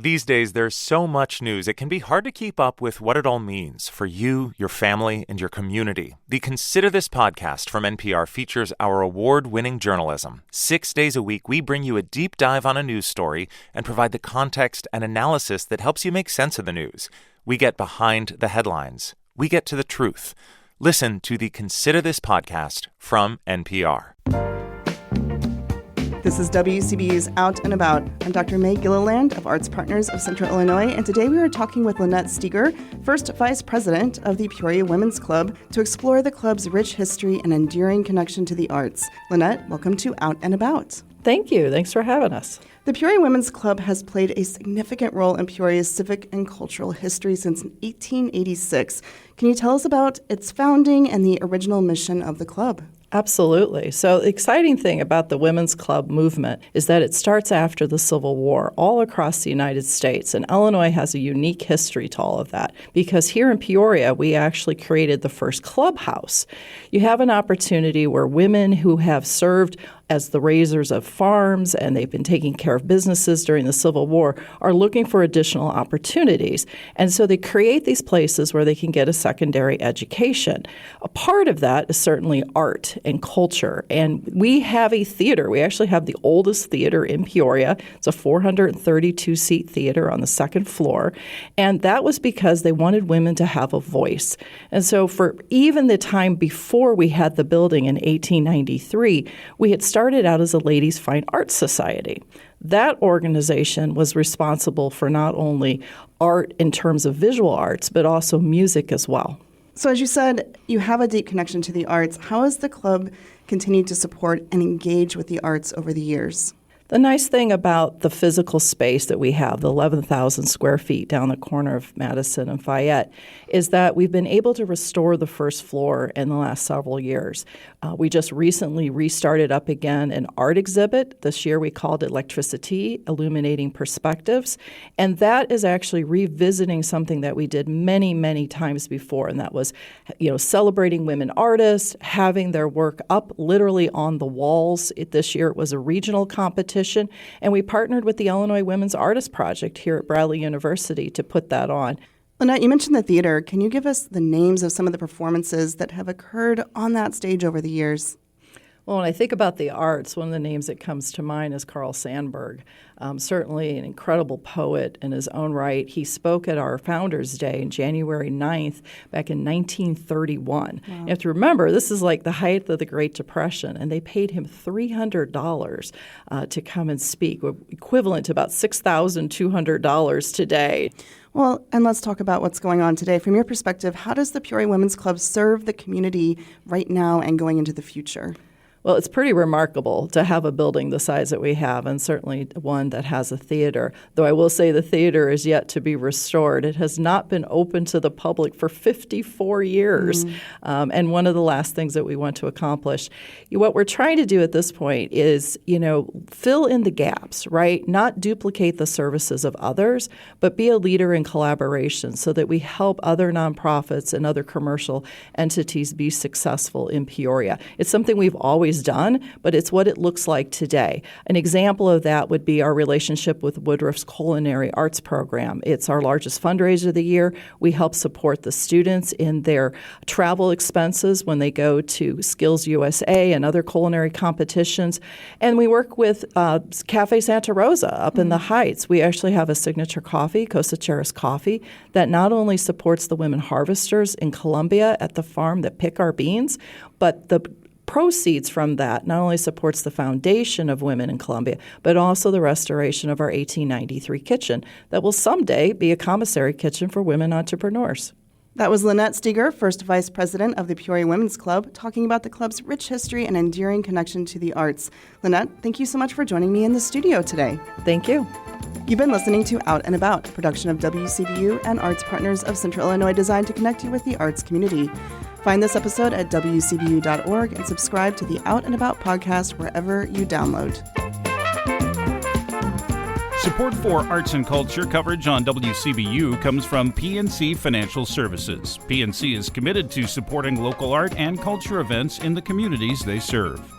These days, there's so much news, it can be hard to keep up with what it all means for you, your family, and your community. The Consider This podcast from NPR features our award-winning journalism. 6 days a week, we bring you a deep dive on a news story and provide the context and analysis that helps you make sense of the news. We get behind the headlines. We get to the truth. Listen to the Consider This podcast from NPR. This is WCBU's Out and About. I'm Dr. May Gilliland of Arts Partners of Central Illinois, and today we are talking with Lynette Steger, first vice president of the Peoria Women's Club, to explore the club's rich history and enduring connection to the arts. Lynette, welcome to Out and About. Thank you. Thanks for having us. The Peoria Women's Club has played a significant role in Peoria's civic and cultural history since 1886. Can you tell us about its founding and the original mission of the club? Absolutely. So the exciting thing about the Women's Club movement is that it starts after the Civil War all across the United States. And Illinois has a unique history to all of that because here in Peoria, we actually created the first clubhouse. You have an opportunity where women who have served as the raisers of farms and they've been taking care of businesses during the Civil War are looking for additional opportunities. And so they create these places where they can get a secondary education. A part of that is certainly art and culture. And we have a theater. We actually have the oldest theater in Peoria. It's a 432-seat theater on the second floor. And that was because they wanted women to have a voice. And so for even the time before we had the building in 1893, we had started out as a ladies' fine arts society. That organization was responsible for not only art in terms of visual arts, but also music as well. So as you said, you have a deep connection to the arts. How has the club continued to support and engage with the arts over the years? The nice thing about the physical space that we have, the 11,000 square feet down the corner of Madison and Fayette, is that we've been able to restore the first floor in the last several years. We just recently restarted up again an art exhibit. This year we called it Electricity, Illuminating Perspectives. And that is actually revisiting something that we did many, many times before. And that was, celebrating women artists, having their work up literally on the walls. This year it was a regional competition. And we partnered with the Illinois Women's Artist Project here at Bradley University to put that on. Lynette, you mentioned the theater. Can you give us the names of some of the performances that have occurred on that stage over the years? Well, when I think about the arts, one of the names that comes to mind is Carl Sandburg. Certainly an incredible poet in his own right. He spoke at our Founders Day on January 9th back in 1931. Wow. You have to remember, this is like the height of the Great Depression, and they paid him $300 to come and speak, equivalent to about $6,200 today. Well, and let's talk about what's going on today. From your perspective, how does the Peoria Women's Club serve the community right now and going into the future? Well, it's pretty remarkable to have a building the size that we have, and certainly one that has a theater. Though I will say the theater is yet to be restored. It has not been open to the public for 54 years. And one of the last things that we want to accomplish, what we're trying to do at this point is, fill in the gaps, right? Not duplicate the services of others, but be a leader in collaboration so that we help other nonprofits and other commercial entities be successful in Peoria. It's something we've always done, but it's what it looks like today. An example of that would be our relationship with Woodruff's Culinary Arts Program. It's our largest fundraiser of the year. We help support the students in their travel expenses when they go to Skills USA and other culinary competitions. And we work with Cafe Santa Rosa up in the Heights. We actually have a signature coffee, Cosecheras Coffee, that not only supports the women harvesters in Columbia at the farm that pick our beans, but the proceeds from that not only supports the foundation of women in Columbia, but also the restoration of our 1893 kitchen that will someday be a commissary kitchen for women entrepreneurs. That was Lynette Steger, first vice president of the Peoria Women's Club, talking about the club's rich history and enduring connection to the arts. Lynette, thank you so much for joining me in the studio today. Thank you. You've been listening to Out and About, a production of WCBU and Arts Partners of Central Illinois designed to connect you with the arts community. Find this episode at WCBU.org and subscribe to the Out and About podcast wherever you download. Support for arts and culture coverage on WCBU comes from PNC Financial Services. PNC is committed to supporting local art and culture events in the communities they serve.